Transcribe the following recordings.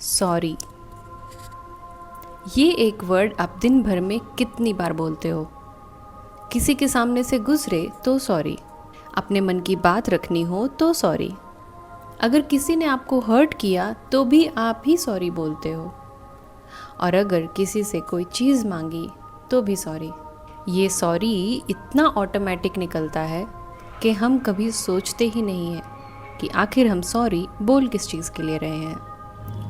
Sorry. ये एक word आप दिन भर में कितनी बार बोलते हो। किसी के सामने से गुजरे तो सॉरी, अपने मन की बात रखनी हो तो सॉरी, अगर किसी ने आपको हर्ट किया तो भी आप ही सॉरी बोलते हो, और अगर किसी से कोई चीज़ मांगी तो भी सॉरी। ये सॉरी इतना ऑटोमेटिक निकलता है कि हम कभी सोचते ही नहीं हैं कि आखिर हम सॉरी बोल किस चीज़ के लिए रहे हैं।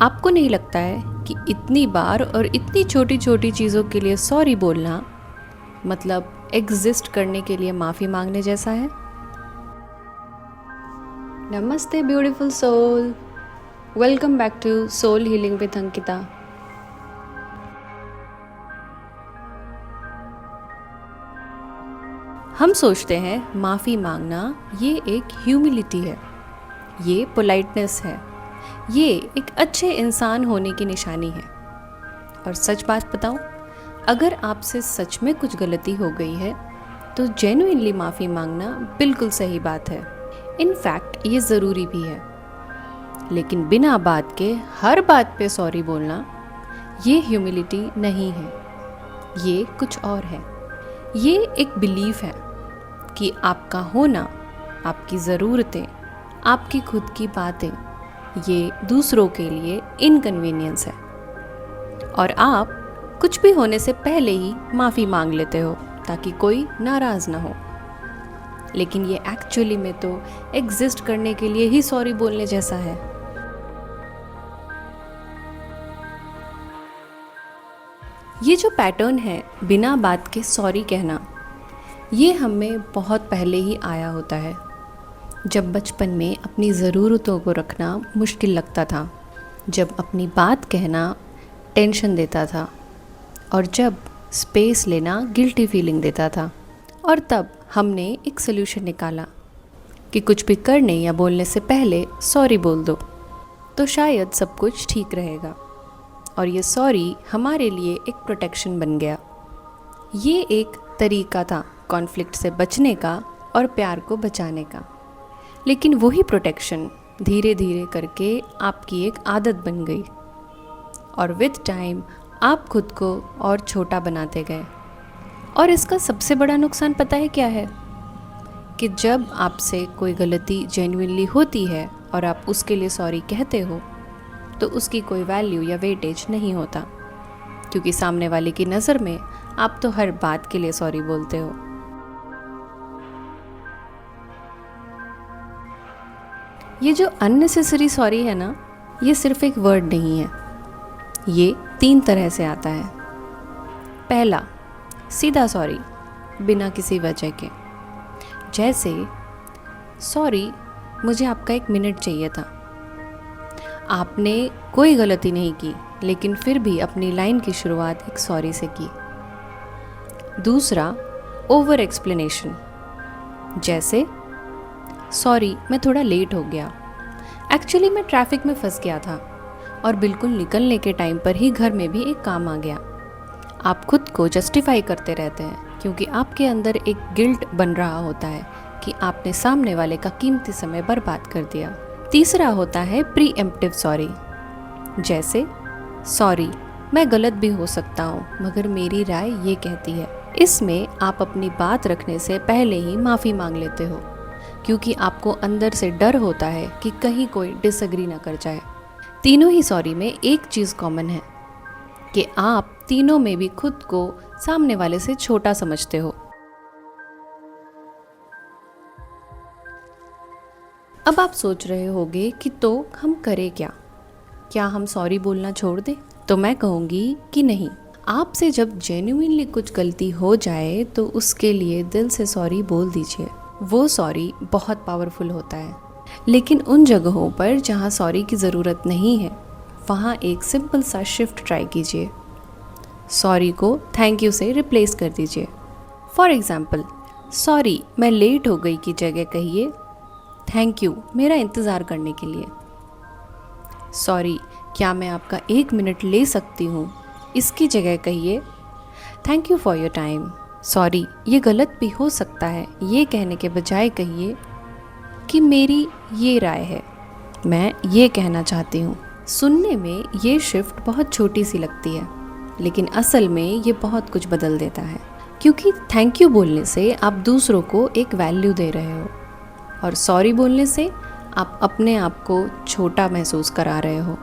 आपको नहीं लगता है कि इतनी बार और इतनी छोटी छोटी चीज़ों के लिए सॉरी बोलना मतलब एग्जिस्ट करने के लिए माफ़ी मांगने जैसा है? नमस्ते beautiful soul, welcome back to soul healing with Ankita. हम सोचते हैं माफ़ी मांगना ये एक ह्यूमिलिटी है, ये पोलाइटनेस है, ये एक अच्छे इंसान होने की निशानी है। और सच बात बताऊं, अगर आपसे सच में कुछ गलती हो गई है तो जेन्युइनली माफ़ी मांगना बिल्कुल सही बात है। इनफैक्ट ये ज़रूरी भी है। लेकिन बिना बात के हर बात पे सॉरी बोलना ये ह्यूमिलिटी नहीं है, ये कुछ और है। ये एक बिलीफ है कि आपका होना, आपकी ज़रूरतें, आपकी खुद की बातें ये दूसरों के लिए इनकन्वीनियंस है, और आप कुछ भी होने से पहले ही माफ़ी मांग लेते हो ताकि कोई नाराज़ ना हो। लेकिन ये एक्चुअली में तो एग्जिस्ट करने के लिए ही सॉरी बोलने जैसा है। ये जो पैटर्न है बिना बात के सॉरी कहना, ये हमें बहुत पहले ही आया होता है। जब बचपन में अपनी ज़रूरतों को रखना मुश्किल लगता था, जब अपनी बात कहना टेंशन देता था, और जब स्पेस लेना गिल्टी फीलिंग देता था। और तब हमने एक सोल्यूशन निकाला कि कुछ भी करने या बोलने से पहले सॉरी बोल दो तो शायद सब कुछ ठीक रहेगा। और ये सॉरी हमारे लिए एक प्रोटेक्शन बन गया। ये एक तरीका था कॉन्फ्लिक्ट से बचने का और प्यार को बचाने का। लेकिन वही प्रोटेक्शन धीरे धीरे करके आपकी एक आदत बन गई, और विद टाइम आप खुद को और छोटा बनाते गए। और इसका सबसे बड़ा नुकसान पता है क्या है? कि जब आपसे कोई गलती जेन्युइनली होती है और आप उसके लिए सॉरी कहते हो तो उसकी कोई वैल्यू या वेटेज नहीं होता, क्योंकि सामने वाले की नज़र में आप तो हर बात के लिए सॉरी बोलते हो। ये जो अननेसेसरी सॉरी है ना, ये सिर्फ एक वर्ड नहीं है, ये 3 तरह से आता है। पहला, सीधा सॉरी बिना किसी वजह के, जैसे सॉरी मुझे आपका 1 मिनट चाहिए था। आपने कोई गलती नहीं की, लेकिन फिर भी अपनी लाइन की शुरुआत एक सॉरी से की। दूसरा, ओवर एक्सप्लेनेशन, जैसे सॉरी मैं थोड़ा लेट हो गया, एक्चुअली मैं ट्रैफिक में फंस गया था और बिल्कुल निकलने के टाइम पर ही घर में भी एक काम आ गया। आप खुद को जस्टिफाई करते रहते हैं क्योंकि आपके अंदर एक गिल्ट बन रहा होता है कि आपने सामने वाले का कीमती समय बर्बाद कर दिया। तीसरा होता है प्री एम्प्टिव सॉरी, जैसे सॉरी मैं गलत भी हो सकता हूँ मगर मेरी राय ये कहती है। इसमें आप अपनी बात रखने से पहले ही माफ़ी मांग लेते हो, क्योंकि आपको अंदर से डर होता है कि कहीं कोई डिसएग्री ना कर जाए। तीनों ही सॉरी में एक चीज़ कॉमन है कि आप तीनों में भी खुद को सामने वाले से छोटा समझते हो। अब आप सोच रहे होंगे कि तो हम करें क्या हम सॉरी बोलना छोड़ दें? तो मैं कहूँगी कि नहीं। आपसे जब जेन्युइनली कुछ गलती हो जाए तो उसके लिए दिल से सॉरी बोल दीजिए। वो सॉरी बहुत पावरफुल होता है। लेकिन उन जगहों पर जहाँ सॉरी की ज़रूरत नहीं है, वहाँ एक सिंपल सा शिफ्ट ट्राई कीजिए। सॉरी को थैंक यू से रिप्लेस कर दीजिए। फॉर एग्ज़ाम्पल, सॉरी मैं लेट हो गई की जगह कहिए थैंक यू मेरा इंतज़ार करने के लिए। सॉरी क्या मैं आपका 1 मिनट ले सकती हूँ, इसकी जगह कहिए thank you for your time. Sorry ये गलत भी हो सकता है, ये कहने के बजाय कहिए कि मेरी ये राय है, मैं ये कहना चाहती हूँ। सुनने में ये शिफ्ट बहुत छोटी सी लगती है, लेकिन असल में ये बहुत कुछ बदल देता है, क्योंकि थैंक यू बोलने से आप दूसरों को एक वैल्यू दे रहे हो और सॉरी बोलने से आप अपने आप को छोटा महसूस करा रहे हो।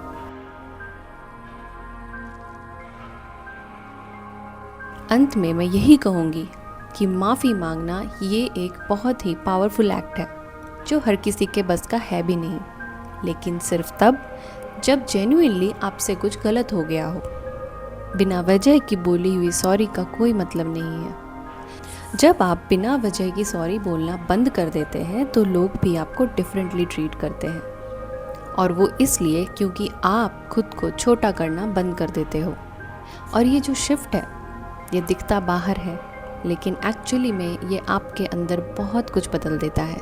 अंत में मैं यही कहूँगी कि माफ़ी मांगना ये एक बहुत ही पावरफुल एक्ट है जो हर किसी के बस का है भी नहीं, लेकिन सिर्फ तब जब जेन्युइनली आपसे कुछ गलत हो गया हो। बिना वजह की बोली हुई सॉरी का कोई मतलब नहीं है। जब आप बिना वजह की सॉरी बोलना बंद कर देते हैं तो लोग भी आपको डिफरेंटली ट्रीट करते हैं, और वो इसलिए क्योंकि आप खुद को छोटा करना बंद कर देते हो। और ये जो शिफ्ट है ये दिखता बाहर है, लेकिन एक्चुअली में ये आपके अंदर बहुत कुछ बदल देता है।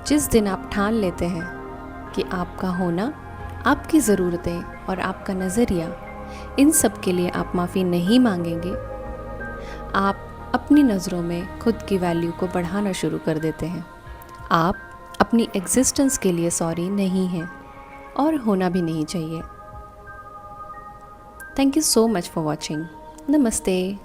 जिस दिन आप ठान लेते हैं कि आपका होना, आपकी ज़रूरतें और आपका नज़रिया, इन सब के लिए आप माफ़ी नहीं मांगेंगे, आप अपनी नज़रों में खुद की वैल्यू को बढ़ाना शुरू कर देते हैं। आप अपनी एग्जिस्टेंस के लिए सॉरी नहीं हैं और होना भी नहीं चाहिए। Thank you so much for watching. नमस्ते।